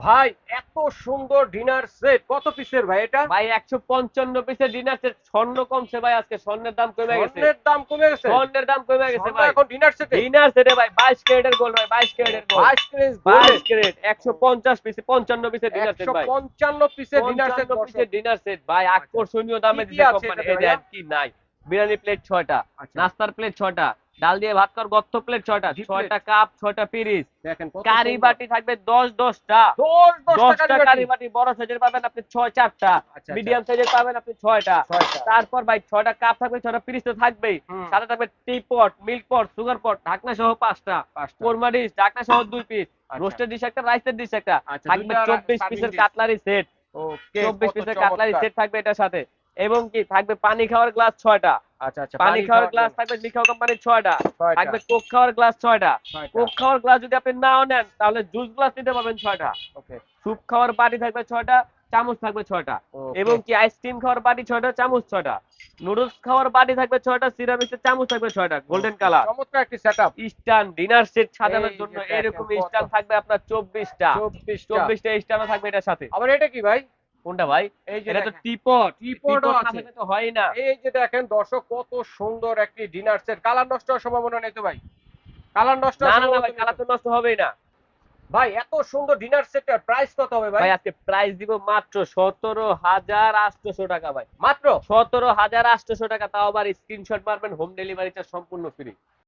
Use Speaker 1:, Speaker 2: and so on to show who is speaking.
Speaker 1: ভাই এত সুন্দর ডিনার সেট কত পিসের ভাই এটা?
Speaker 2: ভাই 155 পিসের ডিনার সেট। স্বর্ণ কমছে ভাই, আজকে স্বর্ণের দাম কমে গেছে।
Speaker 1: স্বর্ণের দাম কমে গেছে?
Speaker 2: স্বর্ণের দাম কমে গেছে
Speaker 1: স্বর্ণ
Speaker 2: ভাই।
Speaker 1: এখন ডিনার সেটে?
Speaker 2: ডিনার সেটে ভাই 22 ক্যারেটের গোল্ড ভাই, 22 ক্যারেটের গোল্ড।
Speaker 1: 22 ক্যারেট গোল্ডে?
Speaker 2: 22 ক্যারেট 150 পিস, 55 পিসের ডিনার সেট ভাই।
Speaker 1: 155 পিসের ডিনার সেট
Speaker 2: 55
Speaker 1: দর্শক।
Speaker 2: পিসের ডিনার সেট ভাই,
Speaker 1: আচ্ছা,
Speaker 2: আকর্ষণীয়
Speaker 1: কি
Speaker 2: দামে
Speaker 1: কি
Speaker 2: দিছে
Speaker 1: আছে
Speaker 2: কোম্পানি।
Speaker 1: এটাতে
Speaker 2: এই
Speaker 1: ভাইয়া?
Speaker 2: দেন কি নাই। বিরিয়ানি প্লেট 6টা,
Speaker 1: আচ্ছা,
Speaker 2: নাস্তার প্লেট 6টা, ডাল দিয়ে ভাত কর গত্ত প্লেট 6টা,
Speaker 1: জি প্লেট
Speaker 2: 6টা কাপ, 6টা পিরিচ।
Speaker 1: দেখেন কত
Speaker 2: কারি
Speaker 1: সুন্দর।
Speaker 2: বাটি থাকবে 10-10টা।
Speaker 1: 10 টাকা
Speaker 2: 10টা
Speaker 1: বাটি।
Speaker 2: কারি বাটি বড় সাইজের পাবেন আপনি 4টা,
Speaker 1: আচ্ছা আচ্ছা,
Speaker 2: মিডিয়াম সাইজের পাবেন আপনি 6টা।
Speaker 1: 6টা।
Speaker 2: তারপর ভাই 6টা কাপ থাকবে, 6টা পিরিচ তো থাকবেই।
Speaker 1: হুম,
Speaker 2: সাথে থাকবে টি পট, মিল্ক পট, সুগার পট, ঢাকনা সহ 5টা,
Speaker 1: 5টা।
Speaker 2: কোরমা ডিশ ঢাকনা সহ 2 পিস,
Speaker 1: আচ্ছা
Speaker 2: রোস্টেড ডিশ একটা, রাইসের ডিশ একটা।
Speaker 1: আচ্ছা,
Speaker 2: থাকবে
Speaker 1: দুইটা
Speaker 2: 24
Speaker 1: সার্ভিং
Speaker 2: পিসের
Speaker 1: ডিশ।
Speaker 2: Cutlery set.
Speaker 1: ওকে,
Speaker 2: 24
Speaker 1: কত
Speaker 2: পিসের কাটলারি
Speaker 1: চমৎকার।
Speaker 2: সেট থাকবে এটার সাথে। এবং কি থাকবে পানি খাওয়ার গ্লাস 6টা।
Speaker 1: আচ্ছা আচ্ছা,
Speaker 2: পানি
Speaker 1: পানি
Speaker 2: খাওয়ার
Speaker 1: খাওয়ার
Speaker 2: গ্লাস
Speaker 1: জন্য
Speaker 2: থাকবে লিখাও কোম্পানির 6টা।
Speaker 1: 6টা।
Speaker 2: থাকবে কোক খাওয়ার গ্লাস 6টা।
Speaker 1: 6টা।
Speaker 2: কোক খাওয়ার গ্লাস যদি আপনি নাও নেন তাহলে জুস গ্লাস নিতে পারবেন 6টা।
Speaker 1: ওকে
Speaker 2: স্যুপ খাওয়ার বাটি থাকবে 6টা, চামচ থাকবে 6টা।
Speaker 1: ওকে।
Speaker 2: এবং কি আইসক্রিম খাওয়ার বাটি 6টা, চামচ 6টা। নুডলস খাওয়ার বাটি থাকবে 6টা, সিরামিক্সের চামচ থাকবে 6টা, গোল্ডেন
Speaker 1: ওকে,
Speaker 2: কালার।
Speaker 1: চমৎকার একটি সেটআপ।
Speaker 2: স্টান ডিনার সেট সাজানোর
Speaker 1: এই
Speaker 2: জন্য
Speaker 1: যে দেখেন
Speaker 2: এরকম
Speaker 1: কত,
Speaker 2: স্টান থাকবে আপনার 24টা।
Speaker 1: 24টা।
Speaker 2: 24টা স্টানও থাকবে এটার সাথে।
Speaker 1: আবার এটা কি ভাই?
Speaker 2: কোনটা ভাই?
Speaker 1: এই যে
Speaker 2: এটা তো
Speaker 1: দেখেন
Speaker 2: টিপট।
Speaker 1: টিপটও
Speaker 2: টিপট না
Speaker 1: আছে।
Speaker 2: থাকলে তো হয় না।
Speaker 1: এই যে দেখেন দর্শক কত সুন্দর একটি ডিনার সেট। কালার নষ্ট হওয়ার সম্ভাবনা নেই তো ভাই? কালার নষ্ট
Speaker 2: না
Speaker 1: হওয়ার
Speaker 2: না না
Speaker 1: সম্ভাবনা
Speaker 2: ভাই,
Speaker 1: তো নেই তো?
Speaker 2: কালার তো নষ্ট হবেই না।
Speaker 1: ভাই এত সুন্দর ডিনার সেটের প্রাইস কত হবে ভাই?
Speaker 2: ভাই আজকে প্রাইস দিব মাত্র 17,800 টাকা ভাই।
Speaker 1: মাত্র?
Speaker 2: 17,800 টাকা, তাও আবার স্ক্রিনশট মারবেন, হোম ডেলিভারি চার্জ সম্পূর্ণ ফ্রি।